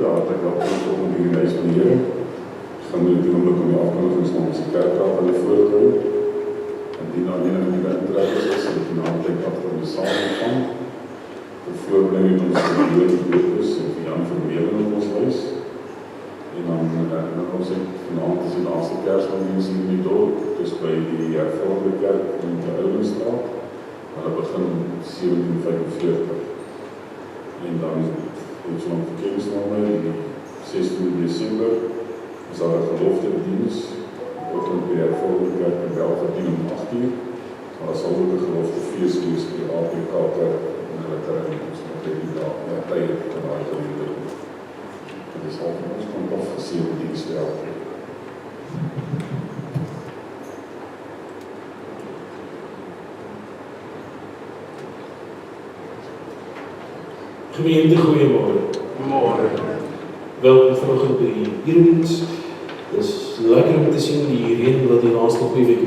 hartlik welkom volgende die reis van die Here. Ons gaan nu die oomblik om die afkondigings van onze kerkraad aan die voortbou. Indien daar enige nuwe intrekkers is, sal die naamtjek agter die saal ontvang. Voorbring het ons die Joodse Doopus en Jan van Weelen op ons huis. En dan ons het vanavond is die laatste Kersdiens hier in die dorp, dus by die hervormde kerk in die Oudenstraat. Hulle begin 17:45. En dan het so 'n verkenningsname die 16 Desember is daar 'n gelofte diens ook in die hervormde kerk in Belfast om 8:00. Daar sal ook 'n gelofte fees wees by die APK kerk en hulle kry ons nog die dag tyd van daai geleentheid. Dit is al van ons kant af geseënde diens vir elkeen. Gemeente, goeiemôre. Môre. Welkom vanoggend by die erediens. Dit is lekker om te sien die reën wat die laaste 2 weke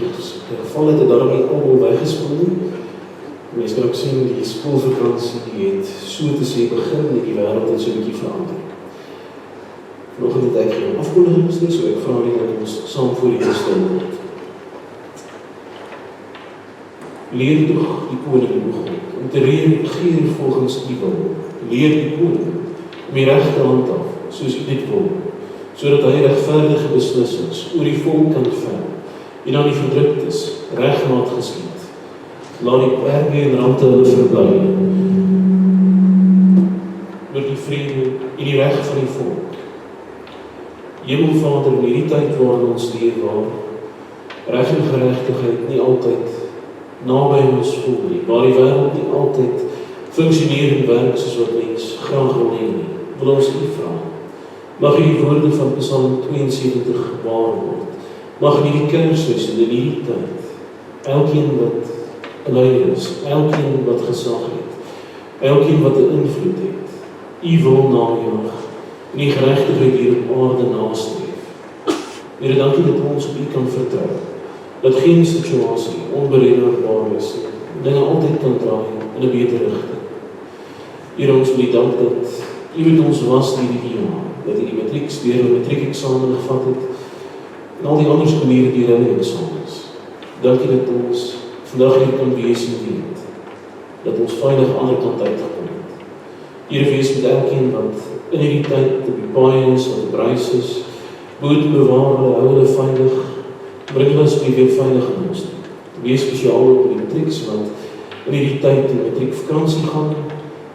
geval het, daarom nie almal weggespoel nie. Mense kan ook sien die skoolvakansie het so te sê begin en die wêreld het so 'n bietjie verander. Vanoggend het ek geen afkondigings nie, so ek vra net dat ons saam voor die Here stil word. Leer tog die koning die God, om te regeer volgens die wil. Leer die koning om die reg te handhaaf, soos u dit wil, sodat hy regverdige beslissings oor die volk kan vel en aan die verdruktes regmaat geskied. Laat die berge en rande hulle verbly oor die vrede en die reg van die volk. Hemelvader, in hierdie tyd waarin ons leef, waar reg en geregtigheid nie altyd naby ons voel nie, waar die wêreld nie altyd funksioneer en werk soos wat mens graag wil hê nie, wil ons u vra. Mag u die woorde van Psalm 72 waar word. Mag in hierdie Kersfees en in hierdie tyd, elkeen wat 'n leier is, elkeen wat gesag het, elkeen wat 'n invloed het, u wil najaag en die geregtigheid hier op aarde nastreef. Here, dankie dat ons op u kan vertrou, dat geen situasie onberedeneerbaar is en dinge altyd kan draai in 'n beter rigting. Here, ons wil dank dat u met ons was hierdie jaar, dat u die matriekeksamen gevat het en al die ander skoliere die hulle eksamens. Dankie dat ons vandag hier kan wees en weet dat ons veilig aan die ander kant uitgekom het. Here, wees met elkeen wat in hierdie tyd op die paai is, wat op reis is, boot bewaar hulle, hou hulle veilig, bring hulle asseblief weer veilig in ons. Wees spesiaal op die matrieks, want in hierdie tyd die matriekvakansie gaan,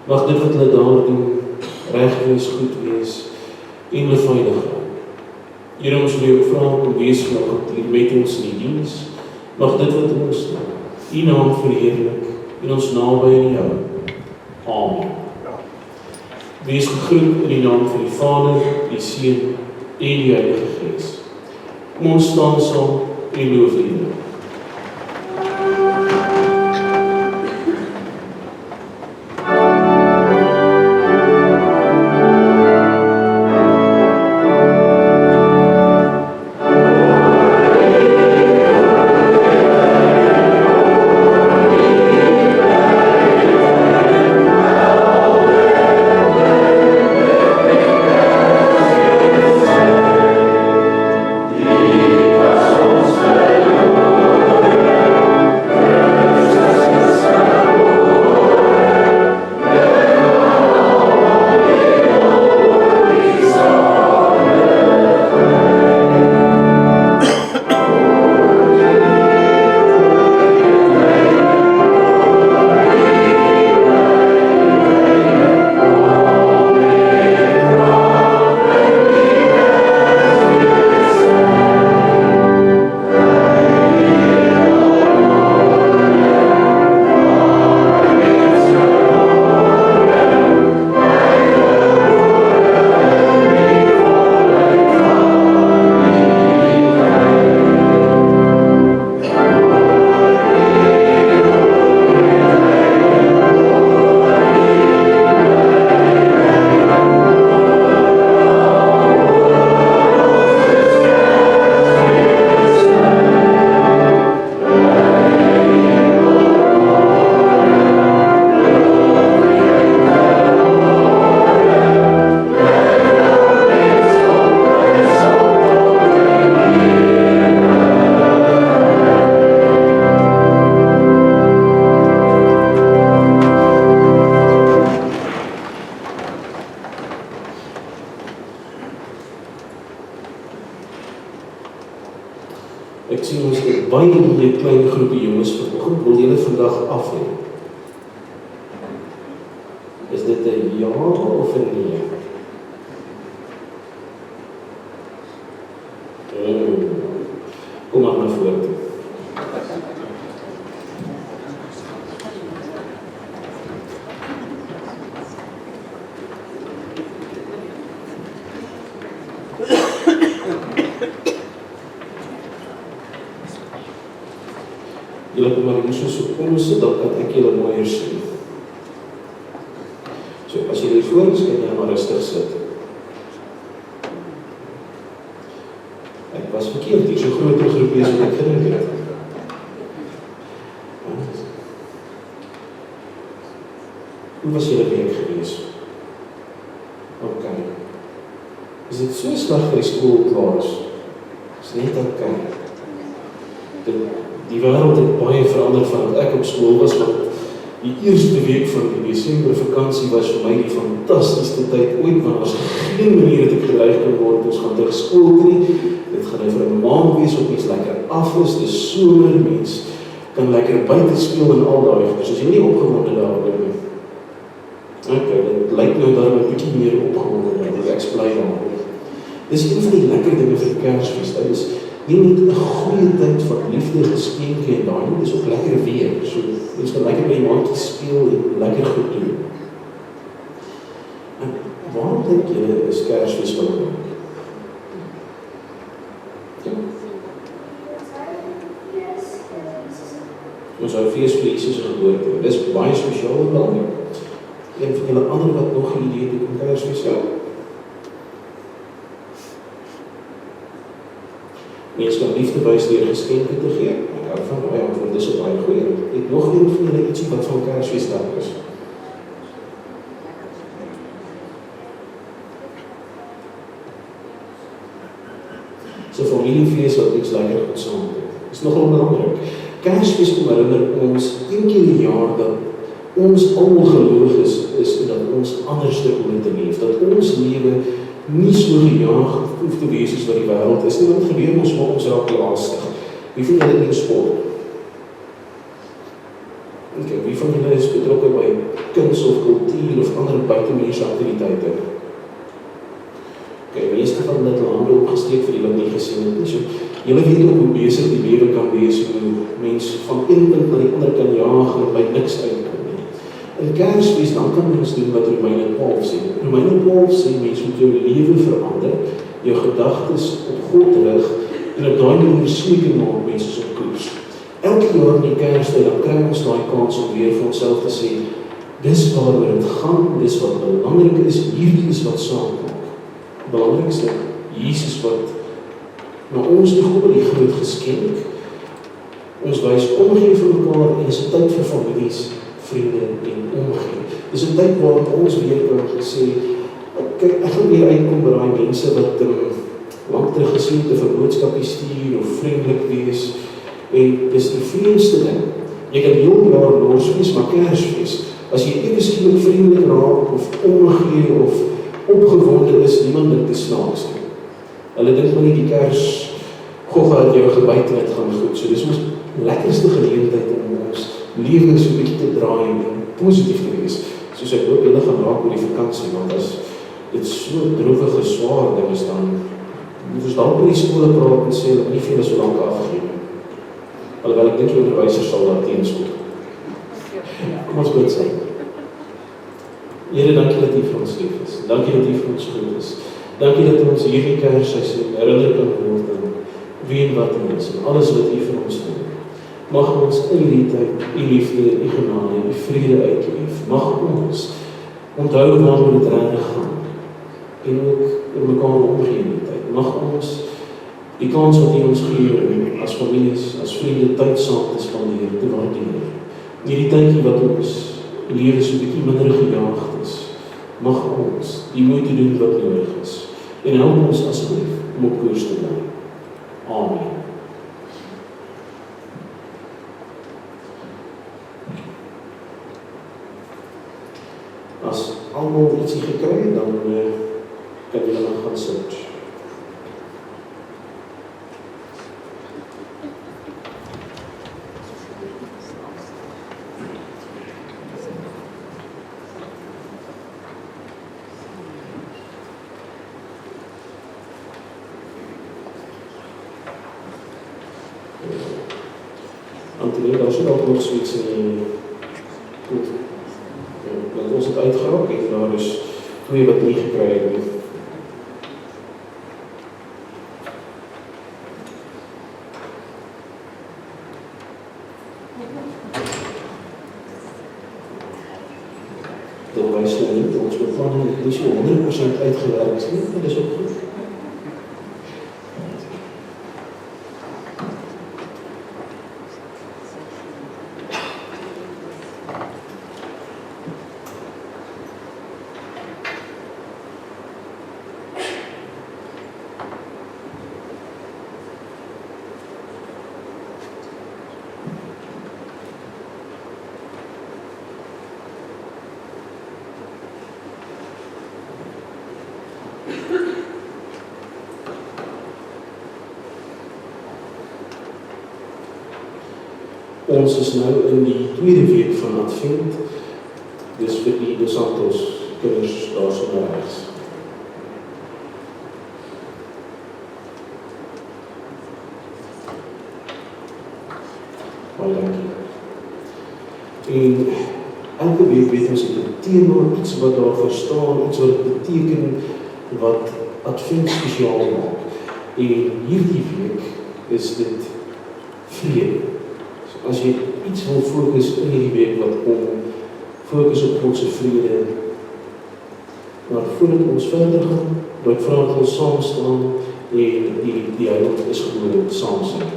mag dit wat hulle daar doen, reg wees, goed wees, en hulle veilig hou. Here, ons wil u ook vra om wees vanoggend hier met ons in die diens, mag dit wat ons doen, u naam verheerlik, en ons naby in jou. Amen. Wees gegroet in die naam van die Vader, die Seun en die Heilige Gees. Kom ons staan saam en loof die Here. Die was ons verloor. sien ons dit baie in die klein groepie jongens vanoggend, wil julle vandag af hê. Is dit 'n ja of 'n nee? Kom maar na vore toe. Julle kom maar hier so kom sit, dan kan ek julle mooier sien. So, as jy hier voor is, kan jy maar rustig sit. Ek was verkeerd, hier so groter groep is wat ek gedink het. Hoe was julle week gewees? Ok. Is dit so sleg vir die skool klaar is? Is net ok. Die wêreld het baie verander van wat ek op skool was, want die eerste week van die Desember vakansie was vir my die fantastiese tyd ooit, want as geen manier het ek gedreig kan word, ons gaan terug skool toe nie, dit gaan nou vir 'n maand wees op iets lekker af is, dis somer, mens kan lekker buite speel en al daai goeders, as jy nie opgewonde daaroor nie. Ok, dit lyk nou daar 'n bietjie meer opgewonde, ek bly daaroor. Dis een van die lekker dinge vir Kersfees, dit is nie net 'n goeie tyd van liefde, geskenke en daai nie, dis ook lekker weer. So, ons kan lekker by die maatjies speel en lekker goed doen. En waarom dink julle is Kersfees belangrik? Ja. Ons hou fees vir Jesus se geboorte. Dis baie spesiaal en belangrik. Een van julle ander wat nog 'n idee het oor Kersfees ja? Mens kan liefde wys deur geskenke te gee. Ek hou van baie antwoord, dis ook baie goeie. Het nog een van julle ietsie wat van Kersfees sterk is? So familiefees wat iets lekker goed saam doen. Is nogal belangrik. Kersfees kom herinner ons een keer die jaar dat ons almal gelowiges is en dat ons anders te leef, dat ons lewe nie so gejaag hoef te wees as wat die wêreld is nie, want gebeur ons maar ons raak lastig. Wie van julle doen sport? Okay, wie van julle is betrokke by kuns of kultuur of ander buitemuurse aktiwiteite? Okay, meeste van dit hande opgesteek vir die wat nie gesien het nie. So, julle weet ook hoe besig die lewe kan wees, hoe mens van een punt na die ander kan jaag en by niks uitkom. In Kersfees dan kan mens doen wat Romeine 12 sê. Romeine 12 sê mens moet jou lewe verander, jou gedagtes op God rig en op daai manier seker maak mense is op koers. Elke jaar in die Kerstyd dan kry ons daai kans om weer vir onsself te sê, dis waaroor dit gaan, dis wat belangrik is, hierdie is wat saamkom. Belangrikste, Jesus wat na ons toe kom die groot geskenk. Ons wys omgee vir mekaar en is 'n tyd vir families, vriende en omgee. Dis 'n tyd waar ons weer kan sê, kyk, ek gaan weer uitkom by daai mense wat lank terug gesien het 'n verboodskapie stuur of vriendelik wees. En dis die vreemdste ding. Jy kan heel jaar Kersfees, maar Kersfees, as jy ewe skielik vriendelik raak of omgee of opgewonde is, niemand dink te snaaks nie. Hulle dink maar nie die Kers gogga het jou gebyt en dit gaan goed. So dis ons lekkerste geleentheid om ons lewe so 'n bietjie te draai en positief te wees. Soos ek hoop julle gaan raak oor die vakansie, want as dit so droewige swaar ding is, dan moet ons dalk by die skole praat en sê dat nie veel so lank afgegee nie. Alhoewel ek dink die onderwysers sal daar teenspoed. Kom ons bid saam. Here, dankie dat U vir ons lief is. Dankie dat U vir ons goed is. Dankie dat ons hierdie Kersseisoen herinner kan word aan wie en wat U is en alles wat U vir ons doen. Mag ons in die tyd U liefde, U genade, U vrede uitleef. Mag ons onthou waaroor dit regtig gaan en ook in mekaar omgee in die tyd. Mag ons die kans wat U ons gee as families, as vriende, tyd saam te spandeer, te waardeer. Hierdie tydjie wat ons lewe so 'n bietjie minder gejaagd is, mag ons die moeite doen wat nodig is. En help ons asseblief om op koers te bly. Amen. As almal ietsie gekry het, dan kan julle dan gaan sit. Antonie, daar is ook nog zoiets in die goed. Want ons het uitgeraak en daar is 2 wat nie gekry het nie. Dit wys nou nie, ons beplanning het nie so 100% uitgewerk nie, maar dit is ook goed. Ons is nou in die 2de week van Advent, dis vir die Dos Santos kinders daar so na regs. Baie dankie. En elke week weet ons het 'n tema, iets wat daar verstaan, iets wat beteken, wat Advent spesiaal maak. En hierdie week is dit vrede. As jy iets wil fokus in hierdie week wat kom, fokus op God se vrede. Maar voordat ons verder gaan, wil ek vra dat ons saam staan en die Heiland is gewoon saam sing.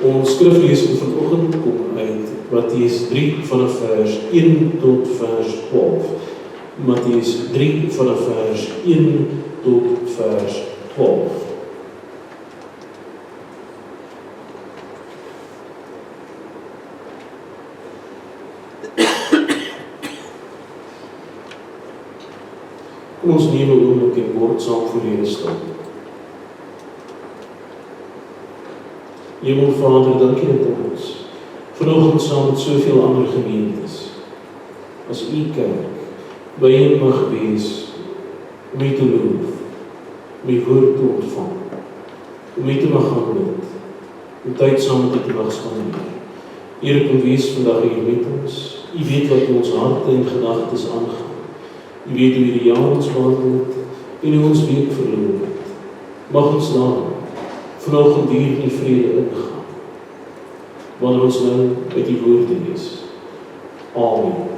Ons skriflesing vanoggend kom uit Matteus 3 vanaf vers 1 tot vers 12. Matteus 3 vanaf vers 1 tot vers 12. Kom ons neem 'n oomblik en word saam voor Here stil. Hemelvader, dankie dat ons vanoggend saam met soveel ander gemeentes as u kerk byeen mag wees om u te loof, om u woord te ontvang, om u te mag aanbid, om tyd saam met u te mag spandeer. Here, kom wees vandag hier met ons. U weet wat in ons harte en gedagtes aangaan. U weet hoe die jaar ons behandel het en hoe ons week verloop het. Mag ons daarom vanoggend hier in die vrede ingaan, wanneer ons nou uit die woorde lees. Amen.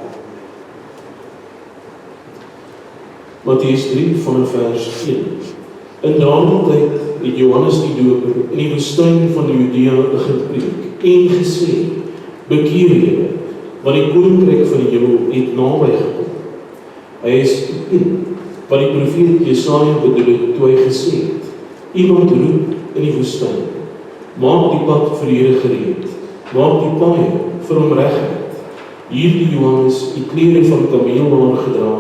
Mattheus 3 van vers 1. In daardie tyd het Johannes die Doper in die woestyn van Judea begin preek en gesê: Bekeer julle, want die koninkryk van die hemel het naby gekom. Hy is een wat die profeet Jesaja bedoel het toe hy gesê het: Iemand roep in die woestyn, maak die pad vir die Here gereed, maak die paaie vir hom reguit. Hierdie Johannes het klere van kameelhaar gedra,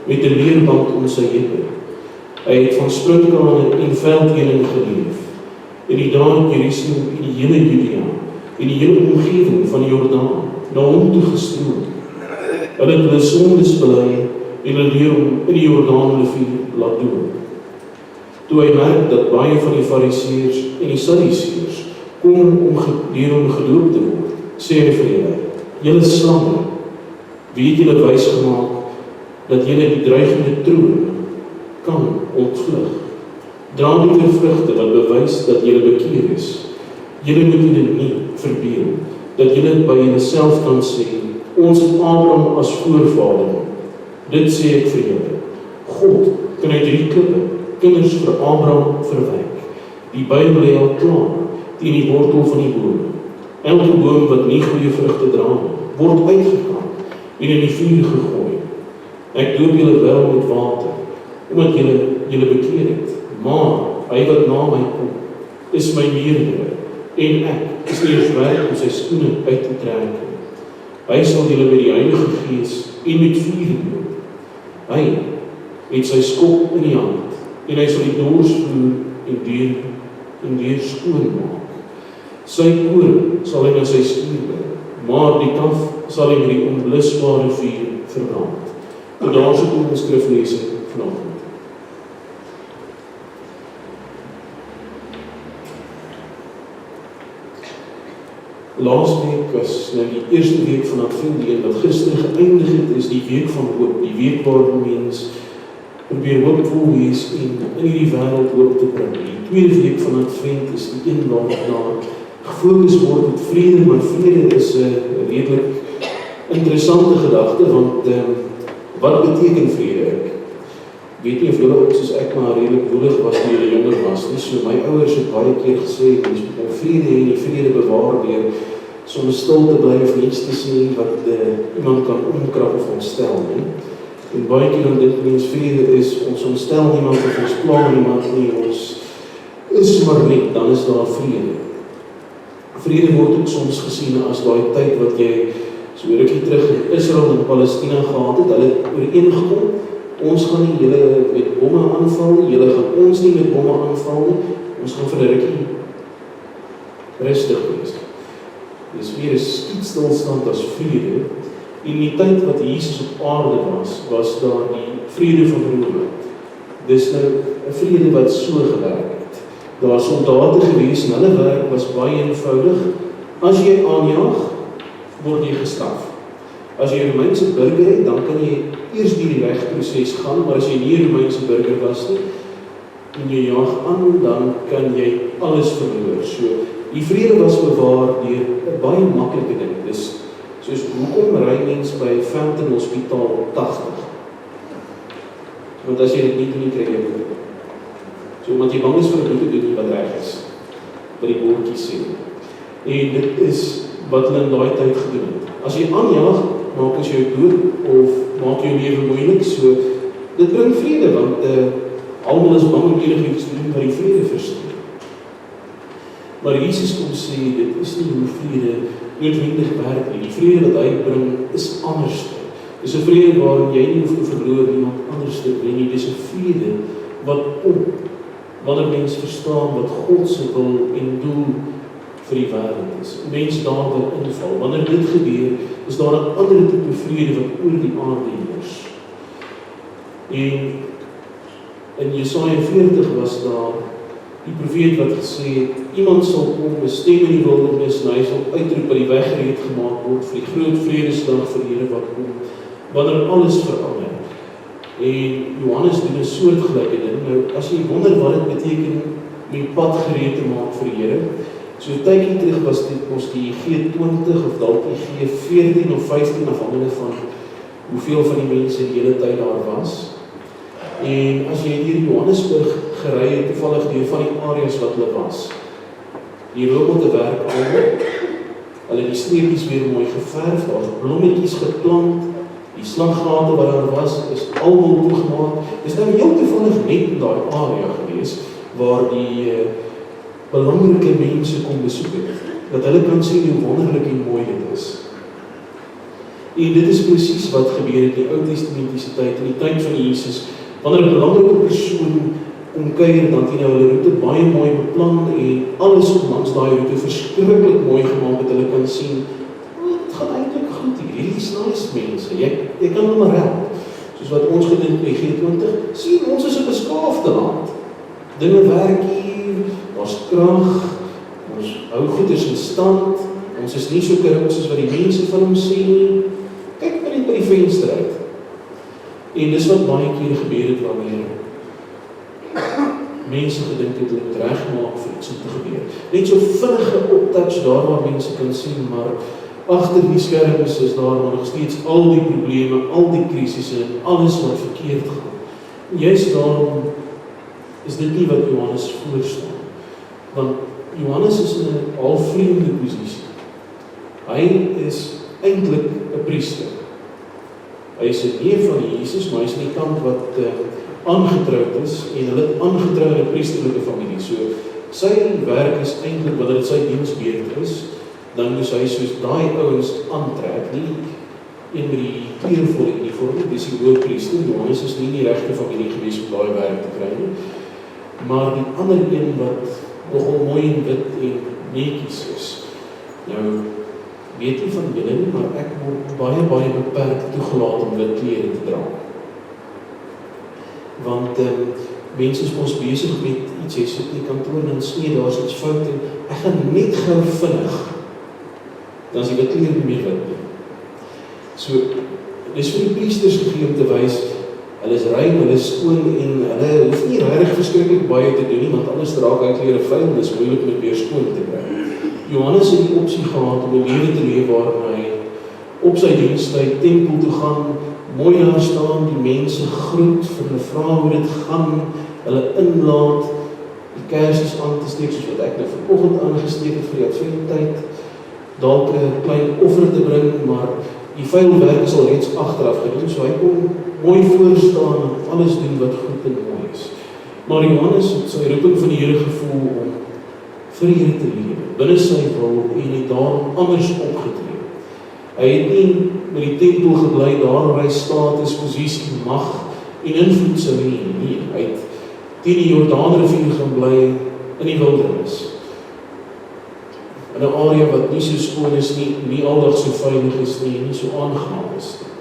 met 'n leerband om sy heupe. Hy het van sprinkane en veldheuning geleef, in die dae in Jerusalem en die hele Judea, en die hele omgewing van die Jordaan, na hom toe gestroom. Hulle het hulle sondes bely en hulle leer hom in die Jordaanrivier laat doop. Toe hy merk dat baie van die Fariseërs en die Sadduseërs kom om deur hom gedoop te word, sê hy vir hulle: Julle slange, wie het julle wys gemaak dat julle die dreigende troon kan ontvlug? Dra die vrugte wat bewys dat julle bekeer is. Julle moet julle nie verbeel dat julle by julleself kan sê: Ons het Abraham as voorvader. Dit sê ek vir julle: God kan uit hierdie klippe kinders vir Abraham verwek. Die Bybel lê al klaar teen die wortel van die boom. Elke boom wat nie goeie vrugte dra nie, word uitgekamp en in die vuur gegooi. Ek doop julle wel met water, omdat julle bekeer het. Maar hy wat na my kom, is my meerdere, en ek is nie eens werd om sy skoene uit te trek. Hy sal julle met die Heilige Gees en met vuur doop. Hy het sy skop in die hand, en hy sal die dors voer en deur skoon maak. Sy koring sal hy na sy skuur bring, maar die kaf sal hy met die onblusbare vuur verbrand. Tot daar so kom ons skriflesing vanoggend. Laasweek was nou die eerste week van Advent, wat gister geëindig het, is die week van hoop, die week waar mens probeer hoopvol wees en in die wêreld hoop te bring. Die tweede week van Advent is die een waar daar gefokus word met vrede, maar vrede is 'n redelik interessante gedagte, want wat beteken vrede? Ek weet nie of julle ook soos ek maar redelik woelig was toe julle jonger was nie. So my ouers het baie keer gesê, mens moet vrede hê en die vrede bewaar deur soms stil te bly of niets te sê wat iemand kan omkrap of ontstel nie. En baie keer dan dink mens vrede is ons ontstel niemand of ons pla niemand nie, ons is maar net, dan is daar vrede. Vrede word ook soms gesien as daai tyd wat jy so rukkie terug in Israel en Palestina gehad het. Hulle het ooreengekom, ons gaan nie julle met bomme aanval nie, julle gaan ons nie met bomme aanval nie, ons gaan vir 'n rukkie rustig wees. Dis weer 'n skietstilstand as vrede. In die tyd wat Jesus op aarde was daar die vrede van Rome. Dis nou 'n vrede wat so gewerk het. Daar was soldate gewees en hulle werk was baie eenvoudig. As jy aanjaag, word jy gestraf. As jy 'n Romeinse burger het, dan kan jy eers die regproses gaan, maar as jy nie 'n Romeinse burger was nie, en jy jaag aan, dan kan jy alles verloor. So, die vrede was bewaar deur 'n baie maklike ding. Dis soos, hoekom ry mens by Fountain Hospitaal 80? Want as jy dit nie doen, nie kry jy boete. So, want jy bang is vir 'n boete doen nie wat reg is, wat die boortjies sê. En dit is wat hulle in daai tyd gedoen het. As jy aanjaag, maak as jy dood of maak jou lewe moeilik, so dit bring vrede, want almal is bang om enigiets te doen wat die vrede versteur. Maar Jesus kom sê, dit is nie hoe vrede noodwendig werk nie. Die vrede wat hy bring is anders. Dis 'n vrede waarin jy nie hoef te verloor iemand anders te bring nie. Dis 'n vrede wat kom wanneer mens verstaan wat God se wil en doel vir die wêreld is. Mens daar wil inval. Wanneer dit gebeur, is daar 'n ander tipe vrede wat oor die aarde heers. En in Jesaja 40 was daar Die profeet wat gesê het, iemand sal kom, 'n stem in die wildernis, en hy sal uitroep dat die weg gereed gemaak word vir die groot vredesdag vir die Here wat kom, wanneer alles verander. En Johannes doen 'n soortgelyke ding. Nou, as jy wonder wat dit beteken om die pad gereed te maak vir die Here, so 'n tydjie terug was dit mos die G20 of dalk die G14 of 15 afhangende van hoeveel van die mense die hele tyd daar was. En as jy hier in Johannesburg gery het, toevallig deur van die areas wat hulle was, die robotte werk almal, hulle die streepies weer mooi geverf, daar's blommetjies geplant, die slaggate wat daar was, is almal toegemaak. Dis nou heel toevallig net in daai area gewees, waar die belangrike mense kom besoek het, dat hulle kan sien hoe wonderlik en mooi dit is. En dit is presies wat gebeur het in die Ou Testamentiese tyd, in die tyd van Jesus, wanneer 'n belangrike persoon kom kuier, dan het hy nou hulle roete baie mooi beplan en alles op langs daai roete verskriklik mooi gemaak, dat hulle kan sien, dit gaan eintlik goed hier, hierdie is nice mense, jy kan hulle maar help. Soos wat ons gedink by G20, sien, ons is 'n beskaafde land. Dinge werk hier, daar's krag, ons hou goeders in stand, ons is nie so korrup soos wat die mense van hom sê nie. Kyk maar net by die venster uit. En dis wat baie keer gebeur het wanneer mense gedink het hulle moet regmaak vir iets om te gebeur. Net so vinnige optouch daar waar mense kan sien, maar agter die skerms is daar nog steeds al die probleme, al die krisisse en alles wat verkeerd gaan. En juist daarom is dit nie wat Johannes voorstaan. Want Johannes is in 'n halfvreemde posisie. Hy is eintlik 'n priester. Hy is 'n neef van Jesus, maar hy is in die kant wat aangetroud is, en hulle het aangetroude priesterlike familie. So, sy werk is eintlik, wanneer dit sy diensbeurt is, dan moes hy soos daai ouens aantrek, nie een met die kleurvolle uniform, dis die hoofpriester. Johannes is nie die regte familie gewees om daai werk te kry nie. Maar die ander een wat nogal mooi en wit en netjies is. Nou, weet nie van julle nie, maar ek word baie beperk toegelaat om wit klere te dra. Want mense is ons besig met iets, jy sit in die kantoor en sê, daar is iets fout en ek gaan net gou vinnig, dan is die wit klere nie meer wit nie. So, dis vir die priesters gegee om te wys, hulle is rein, hulle is skoon en hulle hoef nie regtig verskriklik baie te doen nie, want anders raak hy klere vuil en dis moeilik om dit weer skoon te kry. Johannes het die opsie gehad om 'n lewe te leef waarin hy op sy dienstyd tempel toe gaan, mooi daar staan, die mense groet, vir hulle vra hoe dit gaan, hulle inlaat, die kersies aan te steek, soos wat ek nou vanoggend aangesteek het vir die adventtyd, dalk 'n klein offer te bring, maar die vuil werk is al reeds agteraf gedoen, so hy kon mooi voorstaan en alles doen wat goed en mooi is. Maar Johannes het sy roeping van die Here gevoel om vir die Here te lewe, binne sy wil, en het daarom anders opgetree. Hy het nie met die tempel gebly, daar waar hy status, posisie, mag en invloed sou hê nie. Hy het teen die Jordaanrivier gaan bly in die wildernis. In 'n area wat nie so skoon is nie aldag so veilig is nie, nie so aangenaam is nie.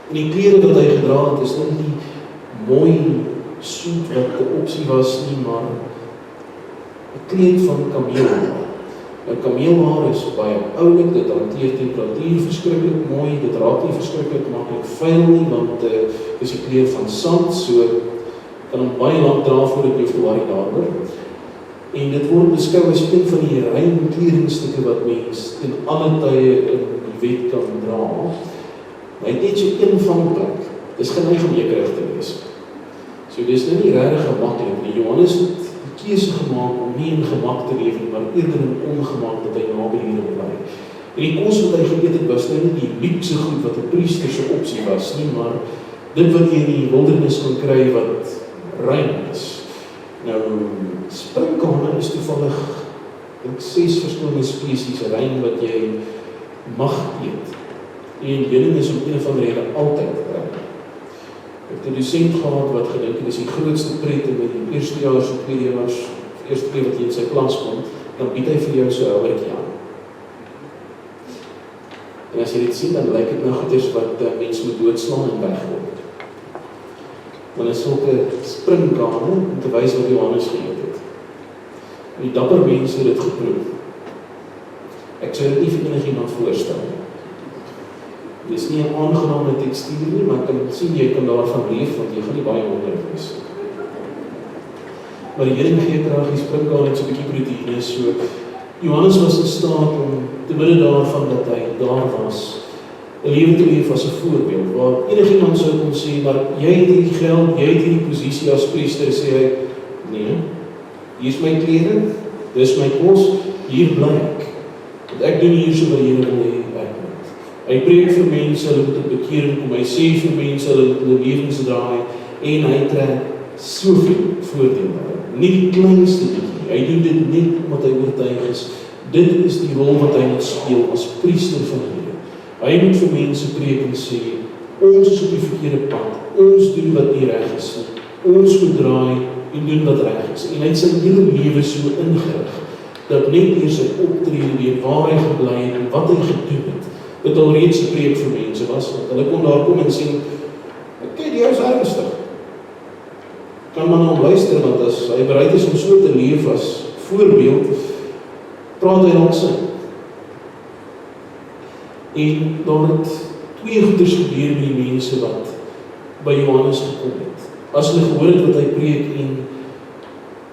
En die klere wat hy gedra het, is nie die mooi soet wat 'n opsie was nie, maar 'n kleed van kameelhaar. Nou, kameelhaar is baie oulik, dit hanteer temperatuur verskriklik mooi, dit raak nie verskriklik maklik vuil nie, want dis 'n kleur van sand, so kan hom baie lank dra voordat jy hoef te worry daaroor. En dit word beskou as een van die rein kledingstukke wat mens in alle tye in die wet kan dra. Maar hy het net so een vangplek, dis geneig om jekerig te wees. So dis nou nie regtig gemaklik nie. Johannes het die keuse gemaak om nie in gemak te leef nie, maar eerder in ongemak dat hy naby die Here bly. En die kos wat hy geëet het was nou nie die luukse goed wat 'n priester se opsie was nie, maar dit wat jy in die wildernis kan kry wat rein is. Nou, sprinkane is toevallig 6 verskillende spesies rein wat jy mag eet. En heuning is op een of ander rede altyd rein. Ek het 'n dosent gehad wat gedink het, dis die grootste pret in die eerstejaars en tweedejaars, eerste keer wat jy in sy klas kom, dan bied hy vir jou so 'n houertjie aan. En as jy dit sien, dan lyk dit nou goeders wat mense moet doodslaan en weggooi. Want is sulke springkane om te wys wat Johannes geëet het. Die dapper mense het dit geproef. Ek sou dit nie vir enigiemand voorstel nie. Dit is nie 'n aangename tekstuur nie, maar ek kan sien jy kan daarvan leef, want jy gaan nie baie honger wees. Maar die Here gee krag, die spring daar net so 'n bietjie proteïne, so Johannes was in staat om te midde daarvan dat hy daar was, 'n lewe te leef as 'n voorbeeld, waar enigiemand sou kon sê, maar jy het hierdie geld, jy het hierdie posisie as priester, sê hy, nee, hier is my klere, dis my kos, hier bly ek. Want ek doen hier so wat die Here wil hê ek moet. Hy preek vir mense, hulle moet tot bekering kom, hy sê vir mense, hulle moet hulle lewens draai, en hy trek soveel voordeel daar. Nie die kleinste bietjie, hy doen dit net omdat hy oortuig is. Dit is die rol wat hy moet speel as priester van die Here. Hy moet vir mense preek en sê, ons is op die verkeerde pad, ons doen wat nie reg is nie, ons moet draai en doen wat reg is. En hy het sy hele lewe so ingerig, dat net deur sy optrede, deur waar hy gebly het en wat hy gedoen het, dit alreeds 'n preek vir mense was, want hulle kon daar kom en sê, kyk, die ou is ernstig. Kan maar na hom luister, want as hy bereid is om so te leef as voorbeeld, praat hy dalk sin. En daar het twee goeders gebeur met die mense wat by Johannes gekom het. As hulle gehoor het wat hy preek en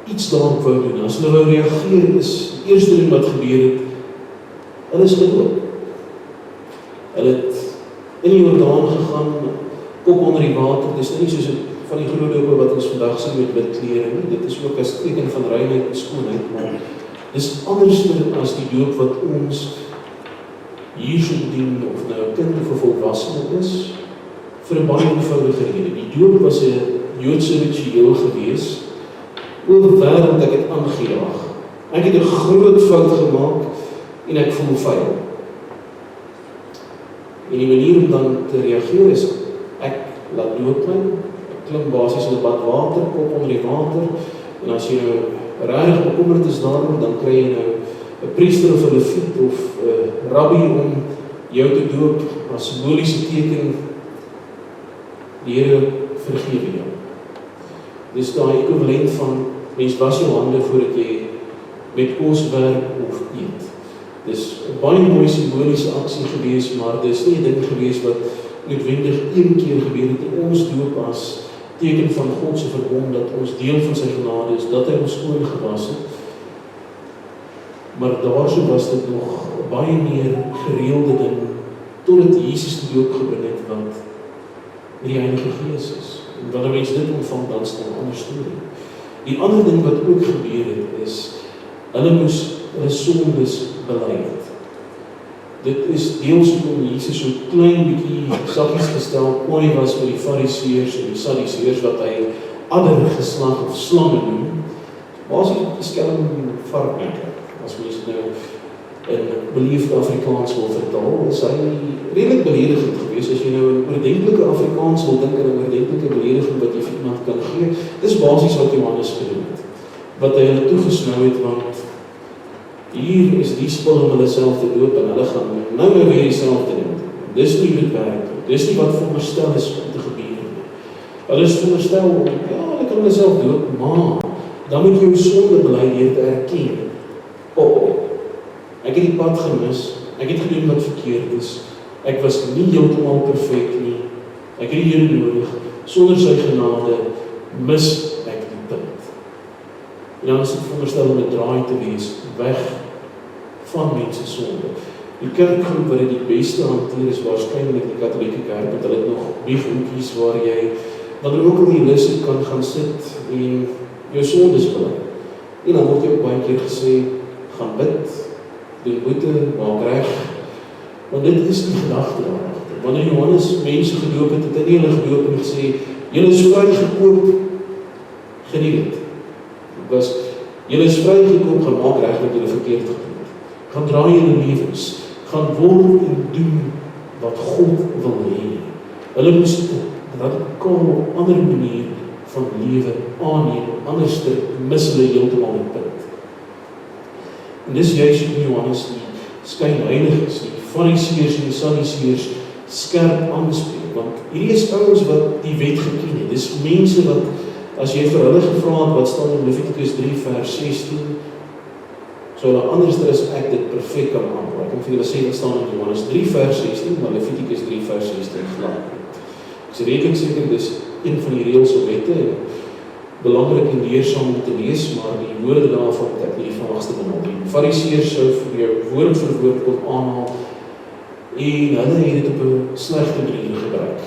iets daarop wou doen, as hulle wou reageer, is die eerste ding wat gebeur het, hulle is gedoop. Hulle het in die Jordaan gegaan, kop onder die water, dis nie soos van die groot dope wat ons vandag sien met wit klere nie, dit is ook as teken van reinheid en skoonheid, maar dis anders as die doop wat ons hier so bedien, of nou 'n kind of 'n volwassene is, vir 'n baie eenvoudige rede. Die doop was 'n Joodse ritueel gewees, oorwêreld ek het aangejaag. Ek het 'n groot fout gemaak, en ek voel vuil. En die manier om dan te reageer is, ek laat doop my, ek klim basies in 'n bad water, kop onder die water, en as jy nou regtig bekommerd is daaroor, dan kry jy nou 'n priester of 'n leviet of 'n rabbi om jou te doop as simboliese teken, die Here vergewe jou. Dis daai ekwivalent van, mens was jou hande voordat jy met kos werk of eet. Dis 'n baie mooi simboliese aksie gewees, maar dis nie 'n ding gewees wat noodwendig een keer gebeur het. Ons doop as teken van God se verbond, dat ons deel van sy genade is, dat hy ons skoon gewas het. Maar daarso was dit nog baie meer gereelde ding, totdat Jesus die doop gebring het, wat met die Heilige Gees is. En wanneer mens dit ontvang, dan is dit 'n ander storie. Die ander ding wat ook gebeur het, is, hulle moes hulle sondes bely het. Dit is deels hoekom Jesus so klein bietjie saggies gestel kooi was met die Fariseërs en die Sadduseërs, wat hy ander geslag of slange noem. Basies 'n skelm varkmense. As mens nou in beleefde Afrikaans wil vertaal, is hy redelik beledigend geweest. As jy nou in oordentlike Afrikaans wil dink aan 'n oordentlike belediging wat jy vir iemand kan gee, dis basies wat Johannes gedoen het. Wat hy hulle toegesnou het, want hier is die spul om hulle self te doop, en hulle gaan nou weer dieselfde doen. Dis nie hoe dit werk. Dis nie wat veronderstel is om te gebeur nie. Hulle is veronderstel om, ja, hulle kan hulle self doop, maar dan moet jy jou sonde bely deur te erken. Ek het die pad gemis, ek het gedoen wat verkeerd is, ek was nie heeltemal perfek nie, ek het die Here nodig, sonder sy genade mis ek die punt. En dan is dit veronderstel om 'n draai te wees, weg van mense sonde. Die kerkgroep wat dit die beste hanteer is waarskynlik die Katolieke Kerk, want hulle het nog briefhoekies waar jy, wanneer ook al die lus het, kan gaan sit en jou sondes bely. En dan word jy ook baie keer gesê, gaan bid, doen boete, maak reg, want dit is die gedagte daarachter. Wanneer Johannes mense gedoop het, het hy nie hulle gedoop en gesê, julle is vrygekoop, geniet het. Julle is vrygekoop, gaan maak reg wat julle verkeerd gedoen het. Gaan draai julle lewens, gaan word en doen wat God wil hê. Hulle moes 'n radikaal ander manier van lewe aanneem, anders mis hulle heeltemal die punt. En dis juist hoe Johannes die skynheiliges, die Fariseërs en die Sadduseërs skerp aanspreek, want hierdie is ouens wat die wet geken het. Dis mense wat, as jy vir hulle gevra het, wat staan in Levitikus 3 vers 16, So hulle anderster as ek dit perfek kan aanpak. Ek kan vir julle sê, dit staan in Johannes 3 vers 16, maar Levitikus 3 vers 16 glad. Ek is redelik seker, dis een van die reëls of wette, belangrik en leersaam om te lees, maar die woorde daarvan het ek nie die vaagste benul. Die Fariseërs sou vir jou woord vir woord kon aanhaal, en hulle het dit op 'n slegte manier gebruik.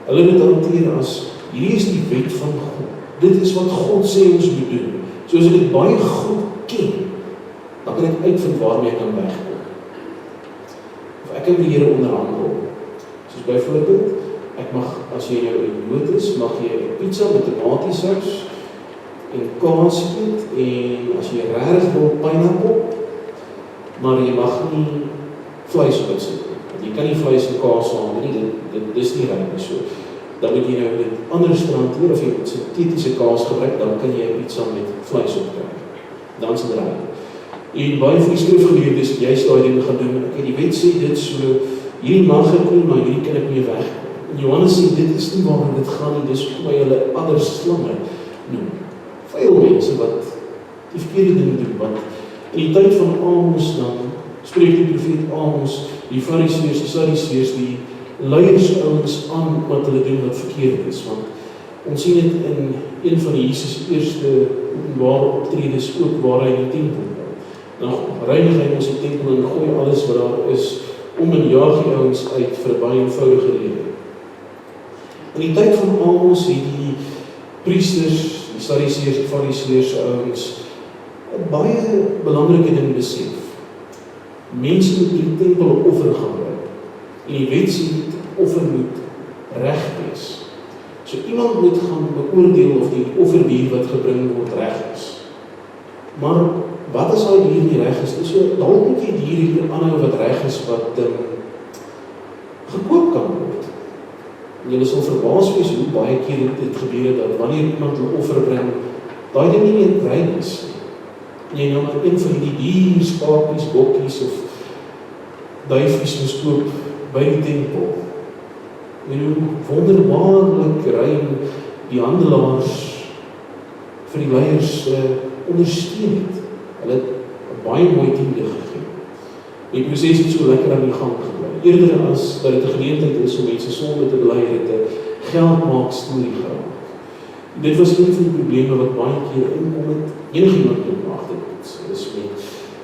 Hulle het dit hanteer as, hierdie is die wet van God. Dit is wat God sê ons moet doen. So as ek dit baie goed ken, dan kan ek uitvind waarmee ek kan wegkom. Of ek kan die Here onderhandel. Soos byvoorbeeld, ek mag, as jy nou 'n Jood is, mag jy 'n pizza met tomatiesous en kaas eet, en as jy regtig wil pineappel, maar jy mag nie vleis op dit sit. Want jy kan nie vleis en kaas saam nie, dis nie reg so. Dan moet jy nou dit anders hanteer, of jy moet sintetiese kaas gebruik, dan kan jy 'n pizza met vleis op kry. Dan is dit reg. En baie van die skrifgeleerdes het juist daai ding gaan doen, en die wet sê dit so, hierdie mag ek nie, maar hierdie kan ek nie wegkom. En Johannes sê, dit is nie waarom dit gaan nie, dis hoe hulle ander slange noem. Veel mense wat die verkeerde ding doen, want in die tyd van Amos dan, spreek die profeet Amos, die Fariseërs, die Sadduseërs, die leiersouens aan wat hulle doen wat verkeerd is, want ons sien dit in een van die Jesus eerste openbare optredes ook waar hy in die tempel bou. Dan reinig hy ons die tempel en gooi alles wat daar is, om en jaag die ouens uit vir 'n baie eenvoudige rede. In die tyd van Amos het die priesters, die Sadduseërs, die Fariseërs ouens 'n baie belangrike ding besef. Mense moet die tempel 'n offer gaan bring. En die wet sê die offer moet reg wees. So iemand moet gaan beoordeel of die offerdier wat gebring word reg is. Maar wat as hy dier nie reg is? So dalk moet jy dier hier aanhou wat reg is, wat gekoop kan word. En julle sal verbaas wees hoe baie keer dit gebeur dat wanneer iemand 'n offer bring, daai ding nie meer rein is. En jy nou maar een van die dier, skapies, bokkies of duifies moes koop by die tempel. En hoe wonderbaarlik rein die handelaars vir die leiers ondersteun het. Hulle het 'n baie mooi tiende gegee. Die proses het so lekker aan die gang gebly. Eerder as dat dit 'n geleentheid is om mense sonde te bely, het 'n geldmaak storie geraak. Dit was een van die probleme wat baie keer inkom het. Enigiemand moet mag dit is met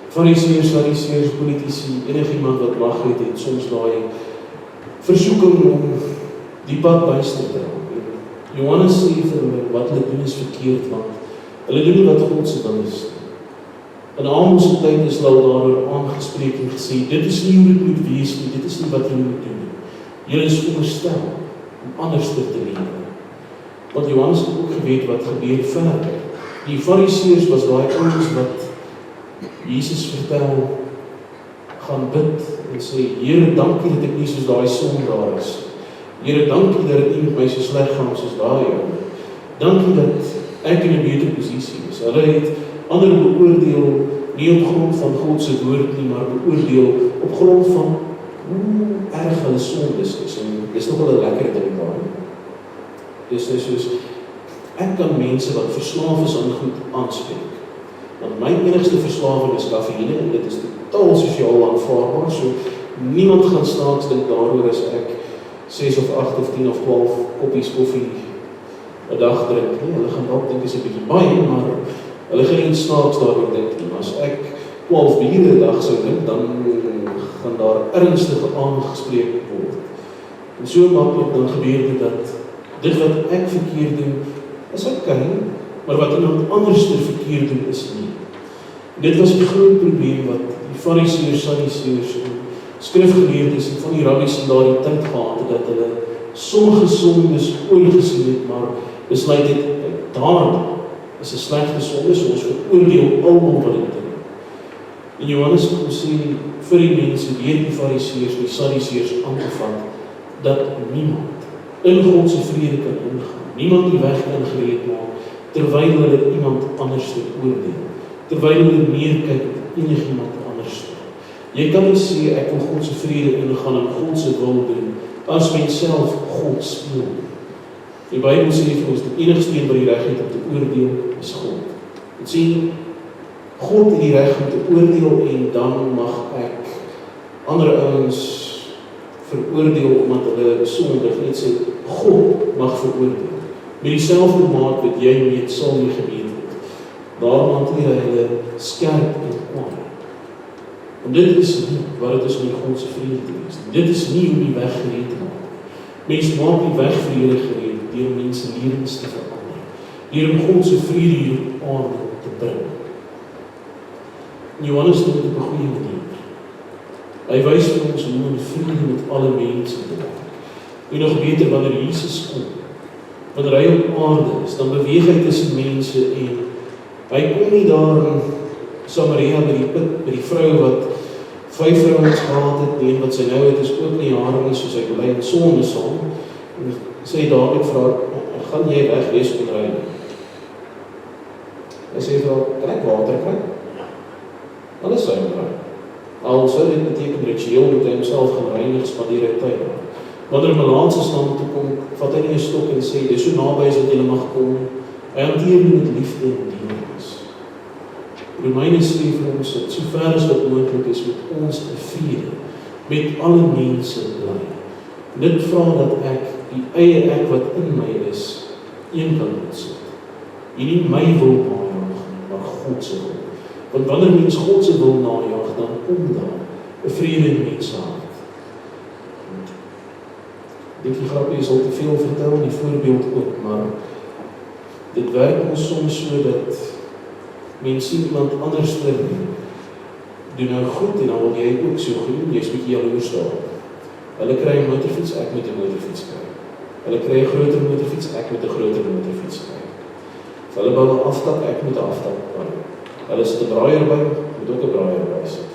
Fariseërs, Sadduseërs, politici, enigiemand wat mag het soms daai versoeking om die pad byster te raak. Johannes sê vir hulle, wat hulle doen is verkeerd, want hulle doen nie wat God se wil is. In Amos se tyd is hulle daaroor aangespreek en gesê, dit is nie hoe dit moet wees nie, dit is nie wat julle moet doen nie. Julle is veronderstel om anders te lewe. Want Johannes het ook geweet wat gebeur verder. Die Fariseërs was daai ouens wat Jesus vertel, gaan bid en sê, Here, dankie dat ek nie soos daai sondaar is. Here, dankie dat dit nie met my so sleg gaan soos daai ou. Dankie dat ek in 'n beter posisie is. Hulle het ander beoordeel, nie op grond van God se woord nie, maar beoordeel op grond van hoe erg hulle sondes is. En dis nog wel 'n lekker ding daar. Dis soos, ek kan mense wat verslaaf is aan goed aanspreek. Want my enigste verslawing is kafeïne, en dit is totaal sosiaal aanvaarbaar, so niemand gaan snaaks dink daaroor as ek 6 of 8 of 10 of 12 koppies koffie 'n dag drink. Nee, hulle gaan dalk dink is 'n bietjie baie, maar hulle gaan nie snaaks daaroor dink nie. As ek 12 biere 'n dag sou drink, dan gaan daar ernstig aangespreek word. En so maklik dan gebeur dit dat dit wat ek verkeerd doen, is okay, maar wat iemand anders verkeerd doen is nie. Dit was 'n groot probleem wat die Fariseërs, Sadduseërs en skrifgeleerdes en van die rabbies in daardie tyd gehad het, dat hulle sommige sondes oorgesien het, maar besluit het, daar is 'n slegte sonde, so ons veroordeel almal wat dit doen. En Johannes kom sê vir die mense, deur die Fariseërs en die Sadduseërs aangevat, dat niemand in God se vrede kan ingaan, niemand die weg kan gereed maak, terwyl hulle iemand anders te oordeel, terwyl hulle meer kyk op enigiemand anders. Jy kan nie sê, ek wil God se vrede ingaan en God se wil doen, as mens self God speel. Die Bybel sê vir ons, die enigste een wat die reg het om te oordeel, is God. Het sê, God het die reg om te oordeel en dan mag ek ander ouens veroordeel omdat hulle sondig, net sê, God mag veroordeel. Met dieselfde maat wat jy meet, sal jy gemeet word. Daarom hanteer hy hulle skerp en kwaad. En dit is nie wat het is om die Godse vrede te wees. Dit is nie om die weg gereed te maak. Mens maak die weg vir julle gereed deur mense lewens te verander, deur om Godse vrede hier op aarde te bring. Johannes doen dit op 'n goeie manier. Hy wys vir ons hoe om vrede met alle mense te maak. En nog beter, wanneer Jesus kom, wanneer hy op aarde is, dan beweeg hy tussen mense en hy kom nie daar in Samaria by die put, by die vrou wat 5 vrouens gehad het, die een wat sy nou het is ook nie jare nie, soos hy bly in sonde saam, en sy David vra, gaan jy weg wees met ry? Hy sê vir haar, kan ek water kry? Alles sy ry. Al sou dit beteken ritueel moet hy homself gaan reinig, spandeer hy tyd. Wanneer 'n Melaatse staan toe kom, vat hy nie 'n stok en sê, dis so naby as wat jy mag kom. Hy hanteer dit met liefde en dienings. Romeine sê vir ons dat so ver as wat moontlik is met ons in vrede, met alle mense bly. Dit vra dat ek, die eie ek wat in my is, een kan sit. En nie my wil najaag, maar God se wil. Want wanneer mens God se wil najaag, dan kom daar 'n vrede in mense hart. Ek dink die grapie is al te veel vertel, die voorbeeld ook, maar dit werk ons soms so dat mense sien iemand anders doen nou goed en dan wil jy ook so goed doen, jy is bietjie jaloers daarop. Hulle kry 'n motorfiets, ek moet 'n motorfiets kry. Hulle kry 'n groter motorfiets, ek moet 'n groter motorfiets kry. Hulle bou 'n aftak, ek moet 'n aftak bou. Hulle sit 'n braaier by, moet ook 'n braaier by sit.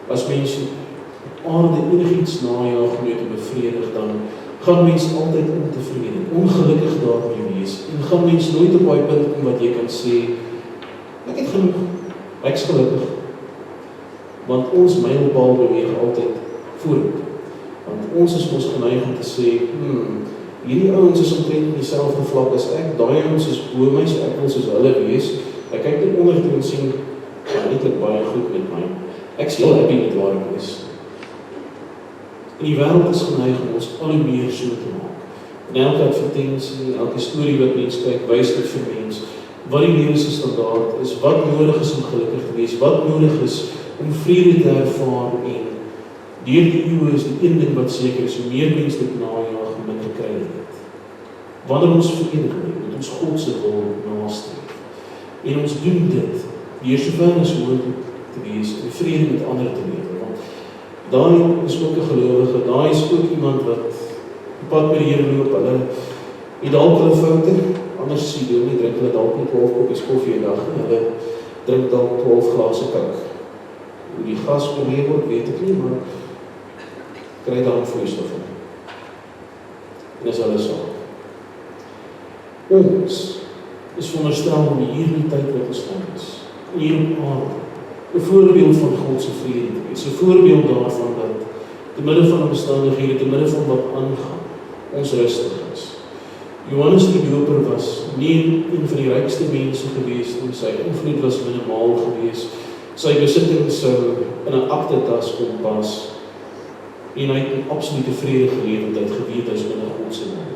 As mense aarde enigiets najaag om jou te bevredig, dan gaan mens altyd ontevrede, ongelukkig daarmee wees, en gaan mens nooit op daai punt kom wat jy kan sê, ek het genoeg, ek is gelukkig. Want ons mylpaal beweeg altyd vorentoe. Want ons is mos geneig om te sê, hierdie ouens is omtrent in dieselfde vlak as ek, daai ouens is bo my, so ek wil soos hulle wees. Ek kyk net onder toe en sien, gaan eintlik baie goed met my. Ek is heel happy met waar ek is. En die wêreld is geneig om ons al hoe meer so te maak. En elke advertensie, elke storie wat mens kyk, wys dit vir mens wat die lewensstandaard is, wat nodig is om gelukkig te wees, wat nodig is om vrede te ervaar, en deur die eeue is die een ding wat seker is, hoe meer mense dit najaag, hoe minder kry dit. Wanneer ons vrede kry, moet ons God se wil nastreef. En ons doen dit deur sover as moontlik te wees, en vrede met ander te lewe. Want daai is ook 'n gelowige, daai is ook iemand wat op pad met die Here loop, hulle het dalk hulle foute, anders sê jy nie, drink hulle dalk nie 12 koppies koffie 'n dag, hulle drink dalk 12 glase Coke. Hoe die gas beweeg word, weet ek nie, maar kry daar vloeistof in. En dis hulle saak. Ons is veronderstel om hier in die tyd wat ons van is, hier op aarde, 'n voorbeeld van God se vrede te wees, 'n voorbeeld daarvan dat te midde van omstandighede, te midde van wat aangaan, ons rustig is. Johannes die Doper was nie een van die rykste mense gewees nie, sy invloed was minimaal gewees, sy besittings sou in 'n aktetas kon pas, en hy het in absolute vrede geleef, want hy het geweet hy is binne God se wil.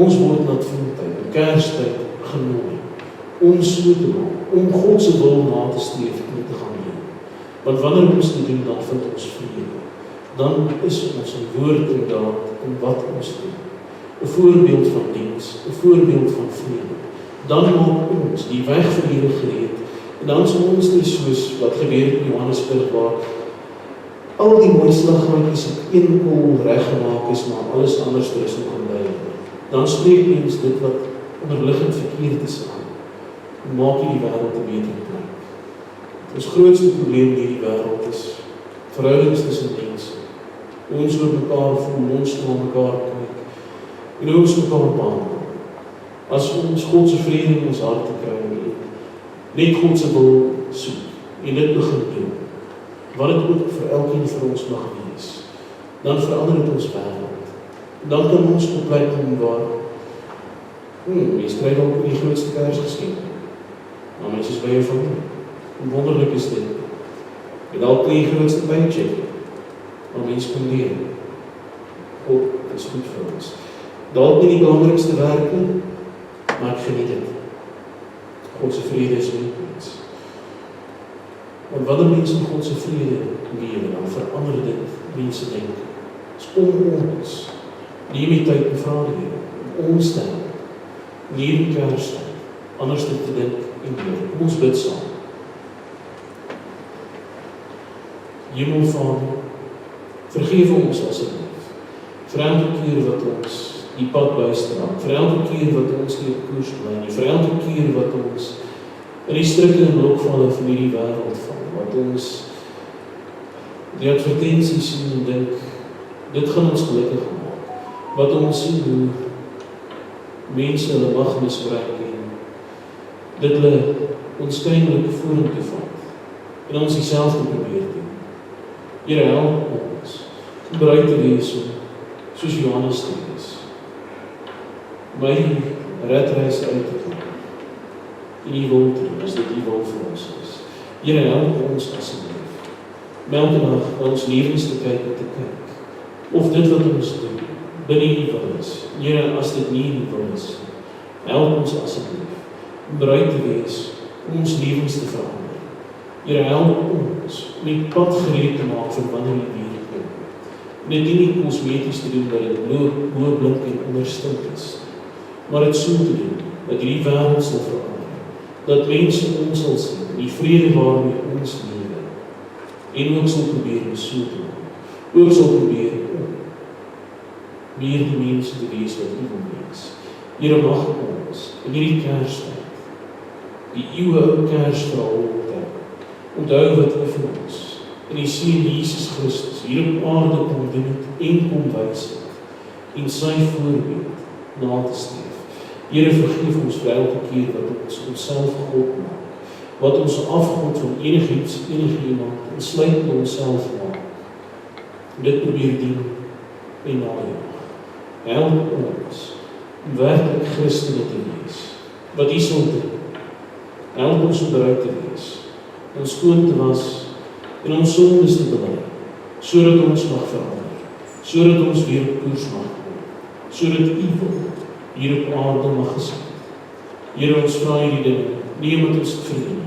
Ons word na Adventtyd, in Kerstyd genooi, om so te maak, om God se wil na te streef en te gaan doen. Want wanneer ons dit doen, dan vind ons vrede. Dan is ons 'n woord en daad in wat ons doen. 'n voorbeeld van diens, 'n voorbeeld van vrede. Dan maak ons die weg vir die Here gereed. En dan is ons nie soos wat gebeur in Johannesburg, waar al die mooi slaggaatjies op een koel reggemaak is, maar alles anders is nog in by. Dan spreek mens dit wat onderliggend verkeerd is aan. En maak jy die wêreld 'n beter plek. Ons grootste probleem in hierdie wêreld is verhoudings tussen mense. Ons oor mekaar voel, ons na mekaar kyk, en ons mekaar behandel. As ons God se vrede in ons hart kry, net God se wil soek, en dit begin doen, wat dit ook vir elkeen vir ons mag wees, dan verander dit ons wêreld. Dan kan ons op plek kom waar, mens kry dan die grootste Kersgeskenk. Maar mens is by jou familie. Hoe wonderlik is dit? Met dalk nie die grootste paycheck, maar mens kom deel. God is goed vir ons. Dalk nie die belangrikste werk nie, maar ek geniet dit. God se vrede is met mens. Want wanneer mense in God se vrede lewe, dan verander dit mense denke. Dit is om ons, neem die tyd en vra die Here, om ons te help, nie die Kerstyd, anders te dink en leef. Ons bid saam. Hemelvader, vergeef ons asseblief vir elke keer wat ons die pad bystraat, vir elke keer wat ons nie op koers bly nie, vir elke keer wat ons in die strikke en lokvalle van hierdie wêreld val, wat ons die advertensies sien en dink, dit gaan ons gelukkig maak, wat ons sien hoe mense hulle mag misbruik en dit hulle onskynlik vorentoe vat en ons dieselfde probeer doen. Here, help ons om bereid te wees om soos Johannes te wees, my redreis uit te kom en die wil te doen, as dit die wil vir ons is. Here, help ons asseblief, elke dag na ons lewens te kyk en te kyk, of dit wat ons doen, binne die wil is. Here, as dit nie die wil is, help ons asseblief, om bereid te wees, om ons lewens te verander. Here, help ons om die pad gereed te maak vir wanneer die weer kom. En dit nie kosmeties te doen, dat dit bloot blink en ondersteld is, maar het so te doen, dat hierdie wêreld sal verander, dat mense ons sal sien, die vrede waarmee ons lewe, en ook sal probeer om so te maak, ook sal probeer om meer die mense te wees wat U wil wees. Here, mag ons in hierdie Kerstyd, die eeuwige Kersverhaal onthou wat U vir ons in die Seun Jesus Christus hier op aarde kom doen het en kom wys het en sy voorbeeld na te streef. Here, vergeef ons vir elke keer wat ons onsself God maak, wat ons afgod van enigiets, enigiemand, insluitend onsself maak. Dit probeer dien en najaag. Help ons om werklik Christene te wees, wat U sal doen. Help ons om bereid te wees, ons skoon te was en ons sondes te bely, sodat ons mag verander, sodat ons weer op koers mag kom, sodat U wil hier op aarde mag geskied. Here, ons vra hierdie dinge, nie omdat ons het verdien,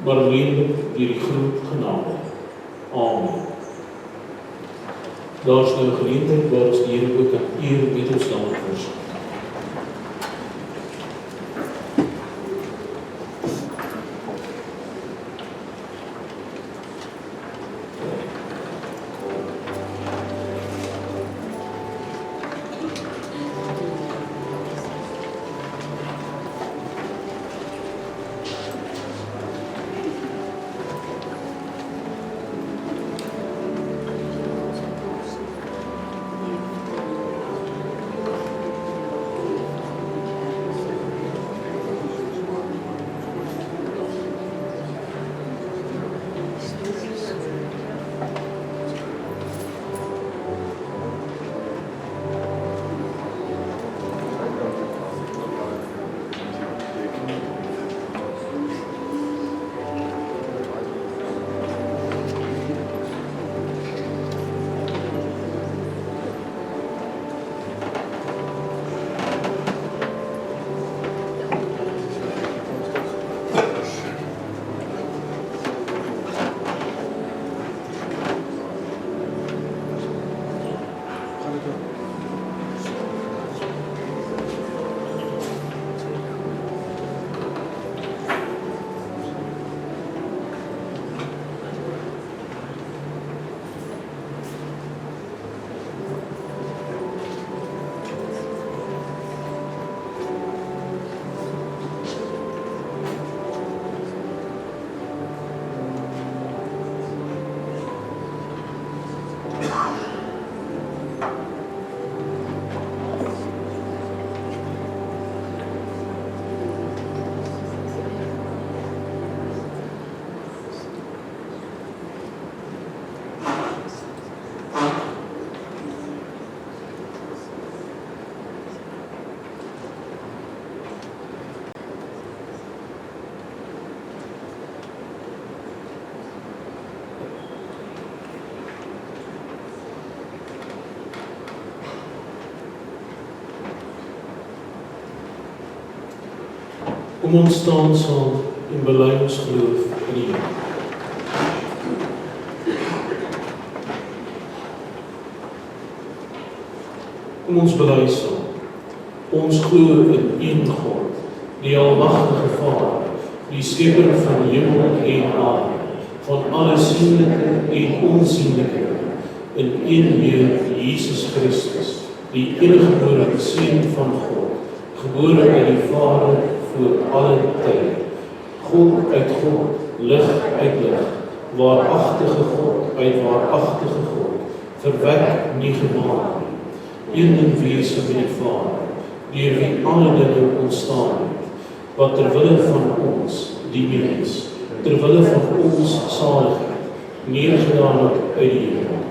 maar alleenlik deur die groot genade. Amen. Daar is nou 'n geleentheid waar ons die Here ook kan eer met ons dankwoord. Kom ons staan saam en bely ons geloof in die Here. Kom ons bely saam. Ons glo in een God, die almagtige Vader, die skepper van hemel en aarde, van alle sienlike en onsienlike, in een Heer Jesus Christus, die eniggebore Seun van God, gebore uit die Vader voor alle tye. God uit God, lig uit lig, waaragtige God uit waaragtige God, verwek nie gemaak nie, een in wese met die Vader, deur wie alle dinge ontstaan het, wat terwille van ons, die mens, terwille van ons saligheid, neergedaan het uit die hemel,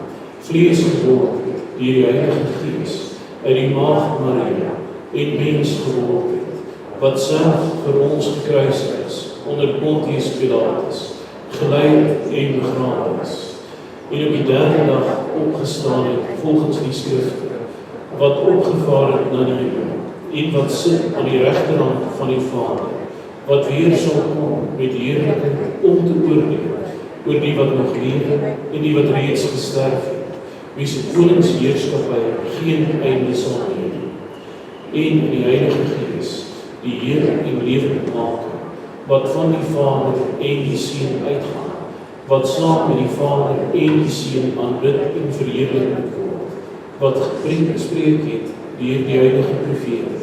vlees geword het, deur die Heilige Gees, uit die maagd Maria, en mens geword het, wat self vir ons gekruisig is, onder Pontius Pilatus, gelyd en begrawe is, en op die derde dag opgestaan het, volgens die skrifte, wat opgevaar het na die hemel, en wat sit aan die regterhand van die Vader, wat weer sal kom met heerlikheid om te oordeel, oor die wat nog lewe en die wat reeds gesterf het, wie se koningsheerskappy geen einde sal hê, en in die Heilige Gees, die Heer en lewend maker, wat van die Vader en die Seun uitgaan, wat saam met die Vader en die Seun aanbid en verheerlik word, wat gespreek het deur die heilige profete.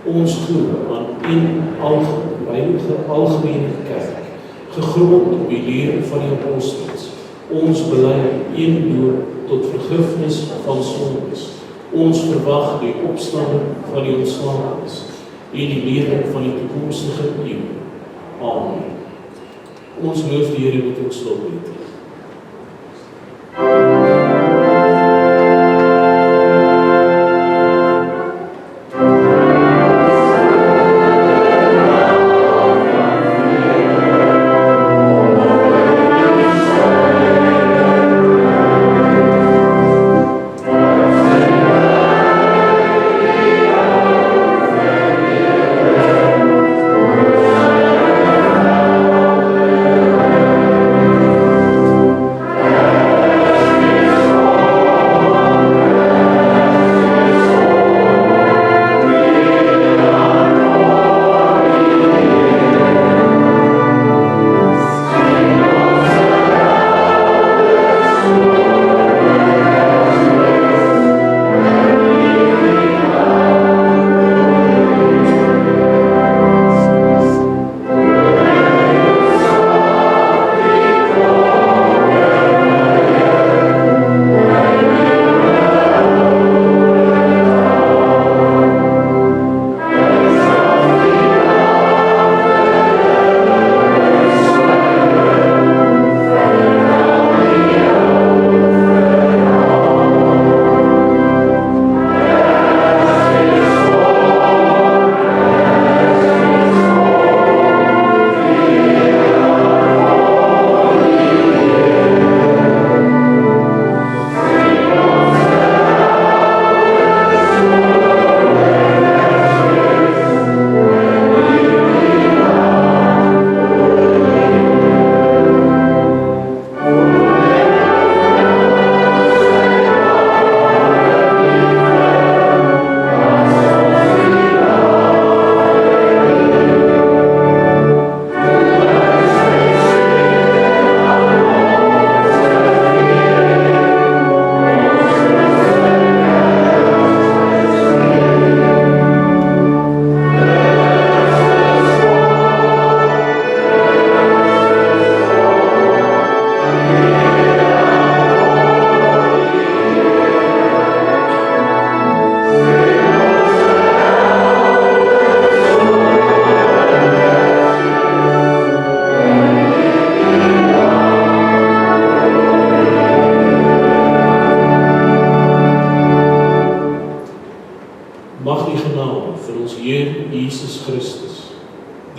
Ons glo aan een algemene kerk, gegrond op die leer van die apostels. Ons bely een doop tot vergifnis van sondes. Ons verwag die opstanding van die ontslapenes en die lewe van die toekomstige eeuw. Amen. Ons loof die Here met ons loflied.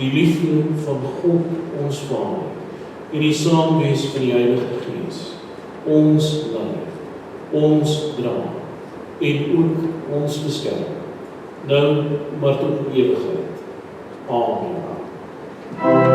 die liefde van God ons Vader en die saamwees van die Heilige Gees ons lei, ons dra en ook ons beskerm, nou maar tot ewigheid. Amen. Amen.